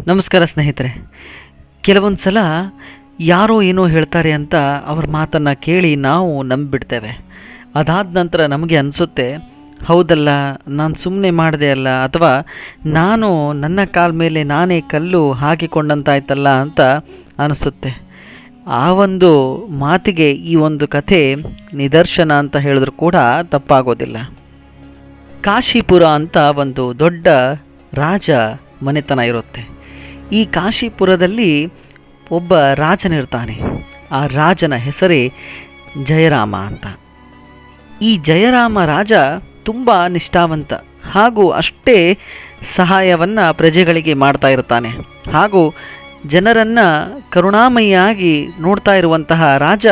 ನಮಸ್ಕಾರ ಸ್ನೇಹಿತರೆ. ಕೆಲವೊಂದು ಸಲ ಯಾರೋ ಏನೋ ಹೇಳ್ತಾರೆ ಅಂತ ಅವ್ರ ಮಾತನ್ನು ಕೇಳಿ ನಾವು ನಂಬಿಬಿಡ್ತೇವೆ. ಅದಾದ ನಂತರ ನಮಗೆ ಅನಿಸುತ್ತೆ, ಹೌದಲ್ಲ, ನಾನು ಸುಮ್ಮನೆ ಮಾಡಿದೆ ಅಲ್ಲ, ಅಥವಾ ನಾನು ನನ್ನ ಕಾಲ ಮೇಲೆ ನಾನೇ ಕಲ್ಲು ಹಾಕಿಕೊಂಡಂತಾಯ್ತಲ್ಲ ಅಂತ ಅನಿಸುತ್ತೆ. ಆ ಒಂದು ಮಾತಿಗೆ ಈ ಒಂದು ಕಥೆ ನಿದರ್ಶನ ಅಂತ ಹೇಳಿದ್ರು ಕೂಡ ತಪ್ಪಾಗೋದಿಲ್ಲ. ಕಾಶಿಪುರ ಅಂತ ಒಂದು ದೊಡ್ಡ ರಾಜ ಮನೆತನ ಇರುತ್ತೆ. ಈ ಕಾಶಿಪುರದಲ್ಲಿ ಒಬ್ಬ ರಾಜನಿರ್ತಾನೆ. ಆ ರಾಜನ ಹೆಸರೇ ಜಯರಾಮ ಅಂತ. ಈ ಜಯರಾಮ ರಾಜ ತುಂಬ ನಿಷ್ಠಾವಂತ ಹಾಗೂ ಅಷ್ಟೇ ಸಹಾಯವನ್ನು ಪ್ರಜೆಗಳಿಗೆ ಮಾಡ್ತಾ ಇರ್ತಾನೆ. ಹಾಗೂ ಜನರನ್ನು ಕರುಣಾಮಯಿಯಾಗಿ ನೋಡ್ತಾ ಇರುವಂತಹ ರಾಜ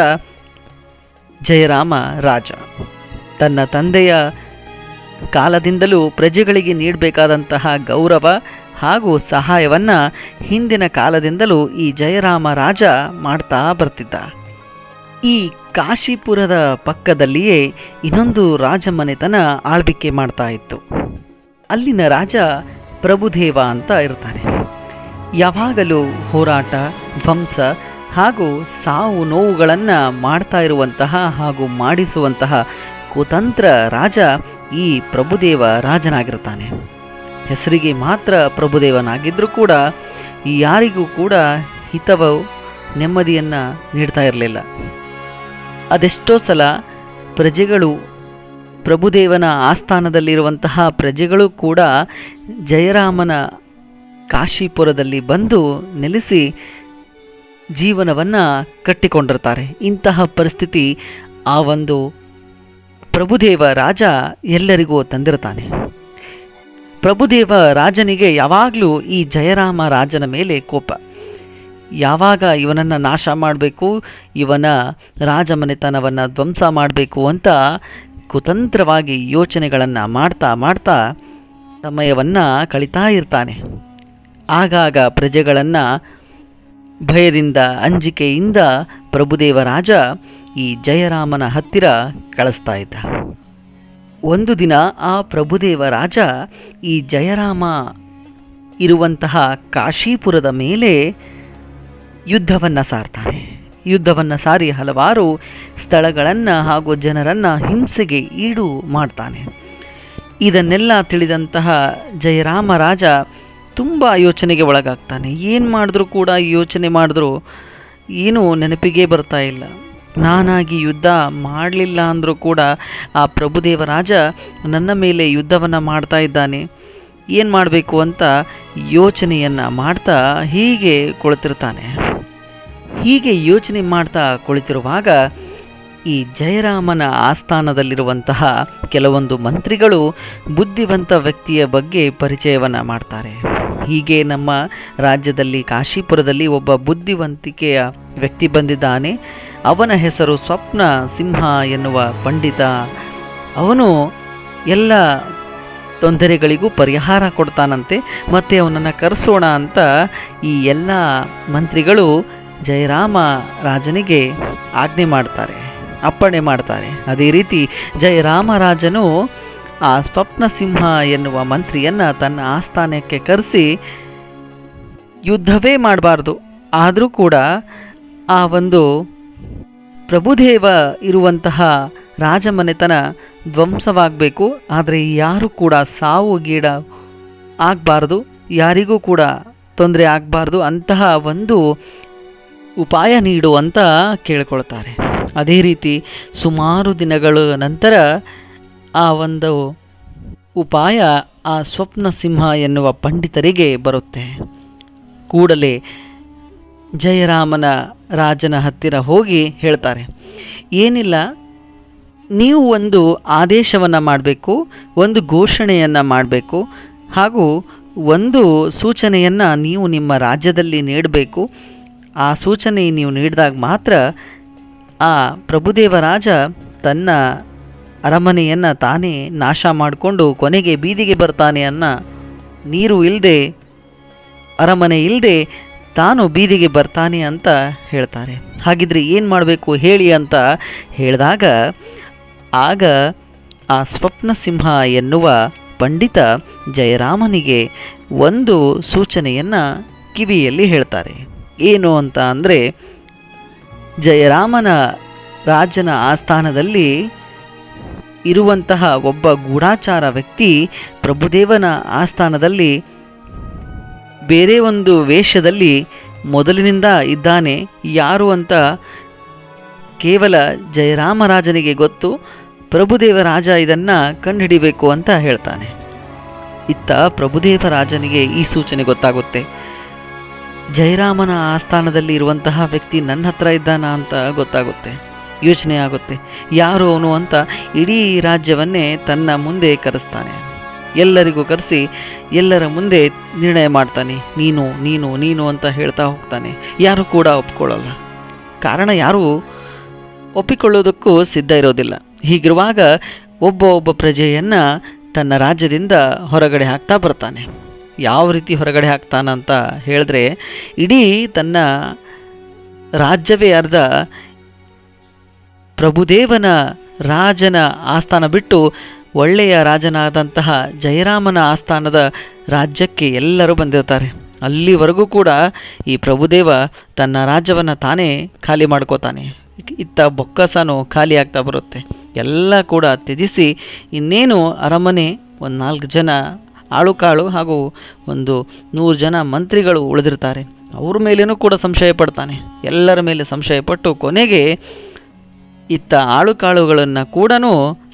ಜಯರಾಮ ರಾಜ. ತನ್ನ ತಂದೆಯ ಕಾಲದಿಂದಲೂ ಪ್ರಜೆಗಳಿಗೆ ನೀಡಬೇಕಾದಂತಹ ಗೌರವ ಹಾಗೂ ಸಹಾಯವನ್ನು ಹಿಂದಿನ ಕಾಲದಿಂದಲೂ ಈ ಜಯರಾಮ ರಾಜ ಮಾಡ್ತಾ ಬರ್ತಿದ್ದ. ಈ ಕಾಶಿಪುರದ ಪಕ್ಕದಲ್ಲಿಯೇ ಇನ್ನೊಂದು ರಾಜಮನೆತನ ಆಳ್ವಿಕೆ ಮಾಡ್ತಾ ಇತ್ತು. ಅಲ್ಲಿನ ರಾಜ ಪ್ರಭುದೇವ ಅಂತ ಇರ್ತಾನೆ. ಯಾವಾಗಲೂ ಹೋರಾಟ, ಧ್ವಂಸ ಹಾಗೂ ಸಾವು ನೋವುಗಳನ್ನು ಮಾಡ್ತಾ ಇರುವಂತಹ ಹಾಗೂ ಮಾಡಿಸುವಂತಹ ಕುತಂತ್ರ ರಾಜ ಈ ಪ್ರಭುದೇವ ರಾಜನಾಗಿರ್ತಾನೆ. ಹೆಸರಿಗೆ ಮಾತ್ರ ಪ್ರಭುದೇವನಾಗಿದ್ದರೂ ಕೂಡ ಯಾರಿಗೂ ಕೂಡ ಹಿತವ ನೆಮ್ಮದಿಯನ್ನು ನೀಡ್ತಾ ಇರಲಿಲ್ಲ. ಅದೆಷ್ಟೋ ಸಲ ಪ್ರಜೆಗಳು, ಪ್ರಭುದೇವನ ಆಸ್ಥಾನದಲ್ಲಿರುವಂತಹ ಪ್ರಜೆಗಳು ಕೂಡ ಜಯರಾಮನ ಕಾಶಿಪುರದಲ್ಲಿ ಬಂದು ನೆಲೆಸಿ ಜೀವನವನ್ನು ಕಟ್ಟಿಕೊಂಡಿರ್ತಾರೆ. ಇಂತಹ ಪರಿಸ್ಥಿತಿ ಆ ಒಂದು ಪ್ರಭುದೇವ ರಾಜ ಎಲ್ಲರಿಗೂ ತಂದಿರ್ತಾನೆ. ಪ್ರಭುದೇವ ರಾಜನಿಗೆ ಯಾವಾಗಲೂ ಈ ಜಯರಾಮ ರಾಜನ ಮೇಲೆ ಕೋಪ. ಯಾವಾಗ ಇವನನ್ನು ನಾಶ ಮಾಡಬೇಕು, ಇವನ ರಾಜಮನೆತನವನ್ನು ಧ್ವಂಸ ಮಾಡಬೇಕು ಅಂತ ಕುತಂತ್ರವಾಗಿ ಯೋಚನೆಗಳನ್ನು ಮಾಡ್ತಾ ಮಾಡ್ತಾ ಸಮಯವನ್ನು ಕಳೀತಾ ಇರ್ತಾನೆ. ಆಗಾಗ ಪ್ರಜೆಗಳನ್ನು ಭಯದಿಂದ, ಅಂಜಿಕೆಯಿಂದ ಪ್ರಭುದೇವ ರಾಜ ಈ ಜಯರಾಮನ ಹತ್ತಿರ ಕಳಿಸ್ತಾ ಇದ್ದ. ಒಂದು ದಿನ ಆ ಪ್ರಭುದೇವ ರಾಜ ಈ ಜಯರಾಮ ಇರುವಂತಹ ಕಾಶಿಪುರದ ಮೇಲೆ ಯುದ್ಧವನ್ನು ಸಾರ್ತಾನೆ. ಯುದ್ಧವನ್ನು ಸಾರಿ ಹಲವಾರು ಸ್ಥಳಗಳನ್ನು ಹಾಗೂ ಜನರನ್ನು ಹಿಂಸೆಗೆ ಈಡು ಮಾಡ್ತಾನೆ. ಇದನ್ನೆಲ್ಲ ತಿಳಿದಂತಹ ಜಯರಾಮ ರಾಜ ತುಂಬ ಯೋಚನೆಗೆ ಒಳಗಾಗ್ತಾನೆ. ಏನು ಮಾಡಿದ್ರೂ ಕೂಡ ಯೋಚನೆ ಮಾಡಿದ್ರೂ ಏನೂ ನೆನಪಿಗೆ ಬರ್ತಾ ಇಲ್ಲ. ನಾನಾಗಿ ಯುದ್ಧ ಮಾಡಲಿಲ್ಲ ಅಂದರೂ ಕೂಡ ಆ ಪ್ರಭುದೇವ ರಾಜ ನನ್ನ ಮೇಲೆ ಯುದ್ಧವನ್ನು ಮಾಡ್ತಾ ಇದ್ದಾನೆ, ಏನು ಮಾಡಬೇಕು ಅಂತ ಯೋಚನೆಯನ್ನು ಮಾಡ್ತಾ ಹೀಗೆ ಕುಳಿತಿರ್ತಾನೆ. ಹೀಗೆ ಯೋಚನೆ ಮಾಡ್ತಾ ಕುಳಿತಿರುವಾಗ ಈ ಜಯರಾಮನ ಆಸ್ಥಾನದಲ್ಲಿರುವಂತಹ ಕೆಲವೊಂದು ಮಂತ್ರಿಗಳು ಬುದ್ಧಿವಂತ ವ್ಯಕ್ತಿಯ ಬಗ್ಗೆ ಪರಿಚಯವನ್ನು ಮಾಡ್ತಾರೆ. ಹೀಗೆ ನಮ್ಮ ರಾಜ್ಯದಲ್ಲಿ ಕಾಶಿಪುರದಲ್ಲಿ ಒಬ್ಬ ಬುದ್ಧಿವಂತಿಕೆಯ ವ್ಯಕ್ತಿ ಬಂದಿದ್ದಾನೆ. ಅವನ ಹೆಸರು ಸ್ವಪ್ನ ಸಿಂಹ ಎನ್ನುವ ಪಂಡಿತ. ಅವನು ಎಲ್ಲ ತೊಂದರೆಗಳಿಗೂ ಪರಿಹಾರ ಕೊಡ್ತಾನಂತೆ, ಮತ್ತು ಅವನನ್ನು ಕರೆಸೋಣ ಅಂತ ಈ ಎಲ್ಲ ಮಂತ್ರಿಗಳು ಜಯರಾಮ ರಾಜನಿಗೆ ಆಜ್ಞೆ ಮಾಡ್ತಾರೆ, ಅಪ್ಪಣೆ ಮಾಡ್ತಾರೆ. ಅದೇ ರೀತಿ ಜಯರಾಮ ರಾಜನು ಆ ಸ್ವಪ್ನ ಸಿಂಹ ಎನ್ನುವ ಮಂತ್ರಿಯನ್ನು ತನ್ನ ಆಸ್ಥಾನಕ್ಕೆ ಕರೆಸಿ ಯುದ್ಧವೇ ಮಾಡಬಾರ್ದು, ಆದರೂ ಕೂಡ ಆ ಒಂದು ಪ್ರಭುದೇವ ಇರುವಂತಹ ರಾಜಮನೆತನ ಧ್ವಂಸವಾಗಬೇಕು, ಆದರೆ ಯಾರೂ ಕೂಡ ಸಾವು ಗೀಡ ಆಗಬಾರ್ದು, ಯಾರಿಗೂ ಕೂಡ ತೊಂದರೆ ಆಗಬಾರ್ದು, ಅಂತಹ ಒಂದು ಉಪಾಯ ನೀಡು ಅಂತ ಕೇಳಿಕೊಳ್ತಾರೆ. ಅದೇ ರೀತಿ ಸುಮಾರು ದಿನಗಳ ನಂತರ ಆ ಒಂದು ಉಪಾಯ ಆ ಸ್ವಪ್ನ ಸಿಂಹ ಎನ್ನುವ ಪಂಡಿತರಿಗೆ ಬರುತ್ತೆ. ಕೂಡಲೇ ಜಯರಾಮನ ರಾಜನ ಹತ್ತಿರ ಹೋಗಿ ಹೇಳ್ತಾರೆ, ಏನಿಲ್ಲ, ನೀವು ಒಂದು ಆದೇಶವನ್ನು ಮಾಡಬೇಕು, ಒಂದು ಘೋಷಣೆಯನ್ನು ಮಾಡಬೇಕು, ಹಾಗೂ ಒಂದು ಸೂಚನೆಯನ್ನು ನೀವು ನಿಮ್ಮ ರಾಜ್ಯದಲ್ಲಿ ನೀಡಬೇಕು. ಆ ಸೂಚನೆ ನೀವು ನೀಡಿದಾಗ ಮಾತ್ರ ಆ ಪ್ರಭುದೇವ ರಾಜ ತನ್ನ ಅರಮನೆಯನ್ನು ತಾನೇ ನಾಶ ಮಾಡಿಕೊಂಡು ಕೊನೆಗೆ ಬೀದಿಗೆ ಬರ್ತಾನೆ ಅನ್ನೋ, ನೀರು ಇಲ್ಲದೆ, ಅರಮನೆ ಇಲ್ಲದೆ ತಾನು ಬೀದಿಗೆ ಬರ್ತಾನೆ ಅಂತ ಹೇಳ್ತಾರೆ. ಹಾಗಿದ್ರೆ ಏನು ಮಾಡಬೇಕು ಹೇಳಿ ಅಂತ ಹೇಳಿದಾಗ ಆಗ ಆ ಸ್ವಪ್ನ ಸಿಂಹ ಎನ್ನುವ ಪಂಡಿತ ಜಯರಾಮನಿಗೆ ಒಂದು ಸೂಚನೆಯನ್ನು ಕಿವಿಯಲ್ಲಿ ಹೇಳ್ತಾರೆ. ಏನು ಅಂತ ಅಂದರೆ, ಜಯರಾಮನ ರಾಜನ ಆಸ್ಥಾನದಲ್ಲಿ ಇರುವಂತಹ ಒಬ್ಬ ಗೂಢಾಚಾರ ವ್ಯಕ್ತಿ ಪ್ರಭುದೇವನ ಆಸ್ಥಾನದಲ್ಲಿ ಬೇರೆ ಒಂದು ವೇಷದಲ್ಲಿ ಮೊದಲಿನಿಂದ ಇದ್ದಾನೆ. ಯಾರು ಅಂತ ಕೇವಲ ಜಯರಾಮರಾಜನಿಗೆ ಗೊತ್ತು. ಪ್ರಭುದೇವರಾಜ ಇದನ್ನು ಕಂಡುಹಿಡಿಬೇಕು ಅಂತ ಹೇಳ್ತಾನೆ. ಇತ್ತ ಪ್ರಭುದೇವರಾಜನಿಗೆ ಈ ಸೂಚನೆ ಗೊತ್ತಾಗುತ್ತೆ. ಜಯರಾಮನ ಆಸ್ಥಾನದಲ್ಲಿ ಇರುವಂತಹ ವ್ಯಕ್ತಿ ನನ್ನ ಹತ್ರ ಇದ್ದಾನ ಅಂತ ಗೊತ್ತಾಗುತ್ತೆ. ಯೋಚನೆ ಆಗುತ್ತೆ, ಯಾರು ಅವನು ಅಂತ ಇಡೀ ರಾಜ್ಯವನ್ನೇ ತನ್ನ ಮುಂದೆ ಕರೆಸ್ತಾನೆ. ಎಲ್ಲರಿಗೂ ಕರೆಸಿ ಎಲ್ಲರ ಮುಂದೆ ನಿರ್ಣಯ ಮಾಡ್ತಾನೆ. ನೀನು ನೀನು ನೀನು ಅಂತ ಹೇಳ್ತಾ ಹೋಗ್ತಾನೆ. ಯಾರು ಕೂಡ ಒಪ್ಕೊಳ್ಳಲ್ಲ. ಕಾರಣ ಯಾರೂ ಒಪ್ಪಿಕೊಳ್ಳೋದಕ್ಕೂ ಸಿದ್ಧ ಇರೋದಿಲ್ಲ. ಹೀಗಿರುವಾಗ ಒಬ್ಬ ಪ್ರಜೆಯನ್ನು ತನ್ನ ರಾಜ್ಯದಿಂದ ಹೊರಗಡೆ ಹಾಕ್ತಾ ಬರ್ತಾನೆ. ಯಾವ ರೀತಿ ಹೊರಗಡೆ ಹಾಕ್ತಾನಂತ ಹೇಳಿದ್ರೆ, ಇಡೀ ತನ್ನ ರಾಜ್ಯವೇ ಅರ್ಧ ಪ್ರಭುದೇವನ ರಾಜನ ಆಸ್ಥಾನ ಬಿಟ್ಟು ಒಳ್ಳೆಯ ರಾಜನಾದಂತಹ ಜಯರಾಮನ ಆಸ್ಥಾನದ ರಾಜ್ಯಕ್ಕೆ ಎಲ್ಲರೂ ಬಂದಿರ್ತಾರೆ. ಅಲ್ಲಿವರೆಗೂ ಕೂಡ ಈ ಪ್ರಭುದೇವ ತನ್ನ ರಾಜ್ಯವನ್ನು ತಾನೇ ಖಾಲಿ ಮಾಡ್ಕೋತಾನೆ. ಇತ್ತ ಬೊಕ್ಕಸನೂ ಖಾಲಿ ಆಗ್ತಾ ಬರುತ್ತೆ. ಎಲ್ಲ ಕೂಡ ತ್ಯಜಿಸಿ ಇನ್ನೇನು ಅರಮನೆ, ಒಂದು 4 ಜನ ಆಳುಕಾಳು ಹಾಗೂ ಒಂದು 100 ಜನ ಮಂತ್ರಿಗಳು ಉಳಿದಿರ್ತಾರೆ. ಅವ್ರ ಮೇಲೇನೂ ಕೂಡ ಸಂಶಯ ಪಡ್ತಾನೆ. ಎಲ್ಲರ ಮೇಲೆ ಸಂಶಯಪಟ್ಟು ಕೊನೆಗೆ ಇತ್ತ ಆಳುಕಾಳುಗಳನ್ನು ಕೂಡ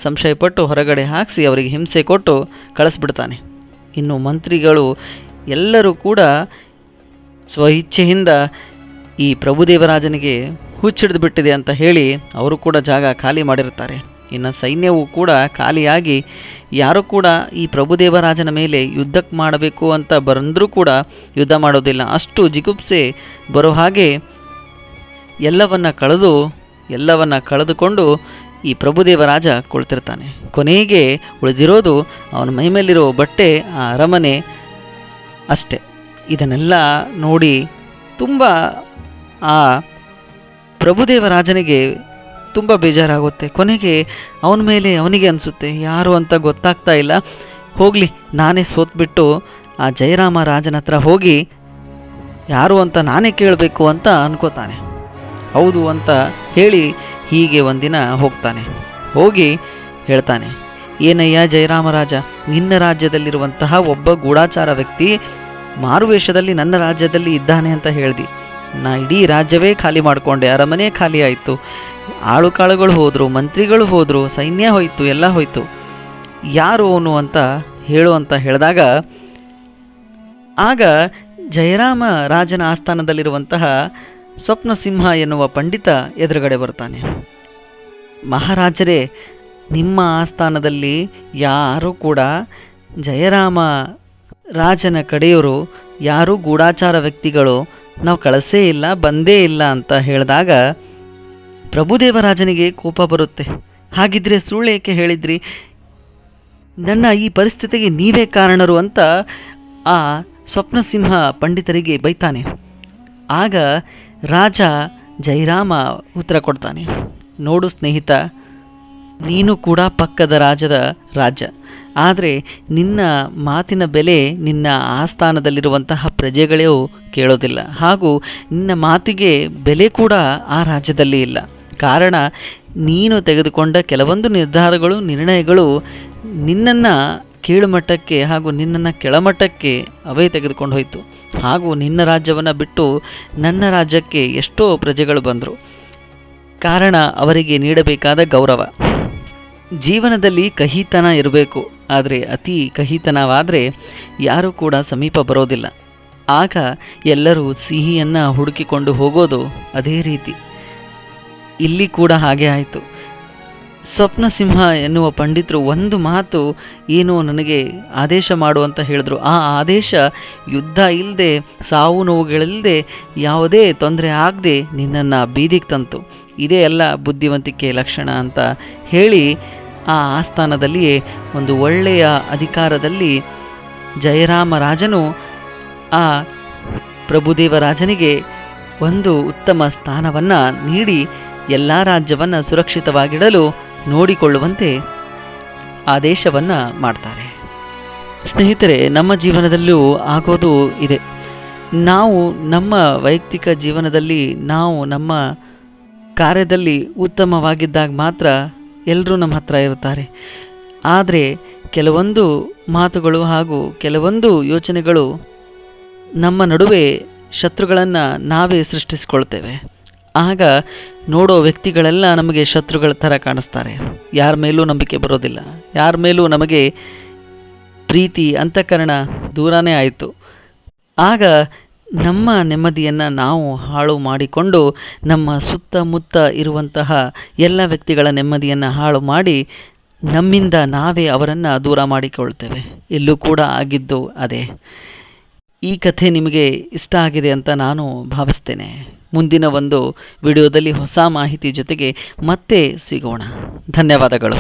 ಸಂಶಯಪಟ್ಟು ಹೊರಗಡೆ ಹಾಕಿಸಿ ಅವರಿಗೆ ಹಿಂಸೆ ಕೊಟ್ಟು ಕಳಿಸ್ಬಿಡ್ತಾನೆ. ಇನ್ನು ಮಂತ್ರಿಗಳು ಎಲ್ಲರೂ ಕೂಡ ಸ್ವಇಚ್ಛೆಯಿಂದ ಈ ಪ್ರಭುದೇವರಾಜನಿಗೆ ಹುಚ್ಚಿಡಿದು ಬಿಟ್ಟಿದೆ ಅಂತ ಹೇಳಿ ಅವರು ಕೂಡ ಜಾಗ ಖಾಲಿ ಮಾಡಿರ್ತಾರೆ. ಇನ್ನು ಸೈನ್ಯವೂ ಕೂಡ ಖಾಲಿಯಾಗಿ ಯಾರೂ ಕೂಡ ಈ ಪ್ರಭುದೇವರಾಜನ ಮೇಲೆ ಯುದ್ಧಕ್ಕೆ ಮಾಡಬೇಕು ಅಂತ ಬಂದರೂ ಕೂಡ ಯುದ್ಧ ಮಾಡೋದಿಲ್ಲ. ಅಷ್ಟು ಜಿಗುಪ್ಸೆ ಬರೋ ಹಾಗೆ ಎಲ್ಲವನ್ನ ಕಳೆದುಕೊಂಡು ಈ ಪ್ರಭುದೇವರಾಜ ಕುಳಿತಿರ್ತಾನೆ. ಕೊನೆಗೆ ಉಳಿದಿರೋದು ಅವನ ಮೈಮೇಲಿರೋ ಬಟ್ಟೆ, ಆ ಅರಮನೆ ಅಷ್ಟೆ. ಇದನ್ನೆಲ್ಲ ನೋಡಿ ತುಂಬ ಆ ಪ್ರಭುದೇವರಾಜನಿಗೆ ತುಂಬ ಬೇಜಾರಾಗುತ್ತೆ. ಕೊನೆಗೆ ಅವನ ಮೇಲೆ ಅವನಿಗೆ ಅನಿಸುತ್ತೆ, ಯಾರು ಅಂತ ಗೊತ್ತಾಗ್ತಾ ಇಲ್ಲ, ಹೋಗಲಿ ನಾನೇ ಸೋತ್ಬಿಟ್ಟು ಆ ಜಯರಾಮ ರಾಜನ ಹತ್ರ ಹೋಗಿ ಯಾರು ಅಂತ ನಾನೇ ಕೇಳಬೇಕು ಅಂತ ಅನ್ಕೋತಾನೆ. ಹೌದು ಅಂತ ಹೇಳಿ ಹೀಗೆ ಒಂದಿನ ಹೋಗ್ತಾನೆ. ಹೋಗಿ ಹೇಳ್ತಾನೆ, ಏನಯ್ಯ ಜಯರಾಮರಾಜ, ನಿನ್ನ ರಾಜ್ಯದಲ್ಲಿರುವಂತಹ ಒಬ್ಬ ಗೂಢಾಚಾರ ವ್ಯಕ್ತಿ ಮಾರುವೇಷದಲ್ಲಿ ನನ್ನ ರಾಜ್ಯದಲ್ಲಿ ಇದ್ದಾನೆ ಅಂತ ಹೇಳ್ದಿ. ನಾ ಇಡೀ ರಾಜ್ಯವೇ ಖಾಲಿ ಮಾಡಿಕೊಂಡೆ, ಅರಮನೆ ಖಾಲಿ ಆಯಿತು, ಆಳುಕಾಳುಗಳು ಹೋದರು, ಮಂತ್ರಿಗಳು ಹೋದರು, ಸೈನ್ಯ ಹೋಯಿತು, ಎಲ್ಲ ಹೋಯಿತು. ಯಾರು ಅವನು ಅಂತ ಹೇಳು ಅಂತ ಹೇಳಿದಾಗ ಆಗ ಜಯರಾಮ ರಾಜನ ಆಸ್ಥಾನದಲ್ಲಿರುವಂತಹ ಸ್ವಪ್ನಸಿಂಹ ಎನ್ನುವ ಪಂಡಿತ ಎದುರುಗಡೆ ಬರ್ತಾನೆ. ಮಹಾರಾಜರೇ, ನಿಮ್ಮ ಆಸ್ಥಾನದಲ್ಲಿ ಯಾರೂ ಕೂಡ ಜಯರಾಮ ರಾಜನ ಕಡೆಯವರು ಯಾರೂ ಗೂಢಾಚಾರ ವ್ಯಕ್ತಿಗಳು ನಾವು ಕಳಿಸೇ ಇಲ್ಲ, ಬಂದೇ ಇಲ್ಲ ಅಂತ ಹೇಳಿದಾಗ ಪ್ರಭುದೇವರಾಜನಿಗೆ ಕೋಪ ಬರುತ್ತೆ. ಹಾಗಿದ್ರೆ ಸುಳ್ಳು ಏಕೆ ಹೇಳಿದ್ರಿ? ನನ್ನ ಈ ಪರಿಸ್ಥಿತಿಗೆ ನೀವೇ ಕಾರಣರು ಅಂತ ಆ ಸ್ವಪ್ನಸಿಂಹ ಪಂಡಿತರಿಗೆ ಬೈತಾನೆ. ಆಗ ರಾಜ ಜಯರಾಮ ಉತ್ತರ ಕೊಡ್ತಾನೆ, ನೋಡು ಸ್ನೇಹಿತ, ನೀನು ಕೂಡ ಪಕ್ಕದ ರಾಜ್ಯದ ರಾಜ. ಆದರೆ ನಿನ್ನ ಮಾತಿನ ಬೆಲೆ ನಿನ್ನ ಆಸ್ಥಾನದಲ್ಲಿರುವಂತಹ ಪ್ರಜೆಗಳೇ ಕೇಳೋದಿಲ್ಲ, ಹಾಗೂ ನಿನ್ನ ಮಾತಿಗೆ ಬೆಲೆ ಕೂಡ ಆ ರಾಜ್ಯದಲ್ಲಿ ಇಲ್ಲ. ಕಾರಣ ನೀನು ತೆಗೆದುಕೊಂಡ ಕೆಲವೊಂದು ನಿರ್ಣಯಗಳು ನಿನ್ನನ್ನು ಕೀಳುಮಟ್ಟಕ್ಕೆ ಹಾಗೂ ನಿನ್ನನ್ನು ಕೆಳಮಟ್ಟಕ್ಕೆ ಅವೇ ತೆಗೆದುಕೊಂಡು ಹೋಯಿತು. ಹಾಗೂ ನಿನ್ನ ರಾಜ್ಯವನ್ನು ಬಿಟ್ಟು ನನ್ನ ರಾಜ್ಯಕ್ಕೆ ಎಷ್ಟೋ ಪ್ರಜೆಗಳು ಬಂದರು. ಕಾರಣ ಅವರಿಗೆ ನೀಡಬೇಕಾದ ಗೌರವ. ಜೀವನದಲ್ಲಿ ಕಹಿತನ ಇರಬೇಕು, ಆದರೆ ಅತಿ ಕಹಿತನವಾದರೆ ಯಾರೂ ಕೂಡ ಸಮೀಪ ಬರೋದಿಲ್ಲ. ಆಗ ಎಲ್ಲರೂ ಸಿಹಿಯನ್ನು ಹುಡುಕಿಕೊಂಡು ಹೋಗೋದು ಅದೇ ರೀತಿ. ಇಲ್ಲಿ ಕೂಡ ಹಾಗೆ ಆಯಿತು. ಸ್ವಪ್ನಸಿಂಹ ಎನ್ನುವ ಪಂಡಿತರು ಒಂದು ಮಾತು ಏನೋ ನನಗೆ ಆದೇಶ ಮಾಡುವಂತ ಹೇಳಿದ್ರು. ಆ ಆದೇಶ ಯುದ್ಧ ಇಲ್ಲದೆ, ಸಾವು ನೋವುಗಳಿಲ್ಲದೆ, ಯಾವುದೇ ತೊಂದರೆ ಆಗದೆ ನಿನ್ನನ್ನು ಬೀದಿಗೆ ತಂತು. ಇದೇ ಎಲ್ಲ ಬುದ್ಧಿವಂತಿಕೆ ಲಕ್ಷಣ ಅಂತ ಹೇಳಿ ಆ ಆಸ್ಥಾನದಲ್ಲಿಯೇ ಒಂದು ಒಳ್ಳೆಯ ಅಧಿಕಾರದಲ್ಲಿ ಜಯರಾಮ ರಾಜನು ಆ ಪ್ರಭುದೇವರಾಜನಿಗೆ ಒಂದು ಉತ್ತಮ ಸ್ಥಾನವನ್ನು ನೀಡಿ ಎಲ್ಲ ರಾಜ್ಯವನ್ನು ಸುರಕ್ಷಿತವಾಗಿಡಲು ನೋಡಿಕೊಳ್ಳುವಂತೆ ಆದೇಶವನ್ನು ಮಾಡ್ತಾರೆ. ಸ್ನೇಹಿತರೆ, ನಮ್ಮ ಜೀವನದಲ್ಲೂ ಆಗೋದು ಇದೆ. ನಾವು ನಮ್ಮ ವೈಯಕ್ತಿಕ ಜೀವನದಲ್ಲಿ ನಾವು ನಮ್ಮ ಕಾರ್ಯದಲ್ಲಿ ಉತ್ತಮವಾಗಿದ್ದಾಗ ಮಾತ್ರ ಎಲ್ಲರೂ ನಮ್ಮ ಹತ್ರ ಇರುತ್ತಾರೆ. ಆದರೆ ಕೆಲವೊಂದು ಮಾತುಗಳು ಹಾಗೂ ಕೆಲವೊಂದು ಯೋಚನೆಗಳು ನಮ್ಮ ನಡುವೆ ಶತ್ರುಗಳನ್ನು ನಾವೇ ಸೃಷ್ಟಿಸಿಕೊಳ್ತೇವೆ. ಆಗ ನೋಡೋ ವ್ಯಕ್ತಿಗಳೆಲ್ಲ ನಮಗೆ ಶತ್ರುಗಳ ಥರ ಕಾಣಿಸ್ತಾರೆ. ಯಾರ ಮೇಲೂ ನಂಬಿಕೆ ಬರೋದಿಲ್ಲ, ಯಾರ ಮೇಲೂ ನಮಗೆ ಪ್ರೀತಿ ಅಂತಃಕರಣ ದೂರನೇ ಆಯಿತು. ಆಗ ನಮ್ಮ ನೆಮ್ಮದಿಯನ್ನು ನಾವು ಹಾಳು ಮಾಡಿಕೊಂಡು ನಮ್ಮ ಸುತ್ತಮುತ್ತ ಇರುವಂತಹ ಎಲ್ಲ ವ್ಯಕ್ತಿಗಳ ನೆಮ್ಮದಿಯನ್ನು ಹಾಳು ಮಾಡಿ ನಮ್ಮಿಂದ ನಾವೇ ಅವರನ್ನು ದೂರ ಮಾಡಿಕೊಳ್ತೇವೆ. ಇಲ್ಲೂ ಕೂಡ ಆಗಿದ್ದು ಅದೇ. ಈ ಕಥೆ ನಿಮಗೆ ಇಷ್ಟ ಆಗಿದೆ ಅಂತ ನಾನು ಭಾವಿಸ್ತೇನೆ. ಮುಂದಿನ ಒಂದು ವಿಡಿಯೋದಲ್ಲಿ ಹೊಸ ಮಾಹಿತಿ ಜೊತೆಗೆ ಮತ್ತೆ ಸಿಗೋಣ. ಧನ್ಯವಾದಗಳು.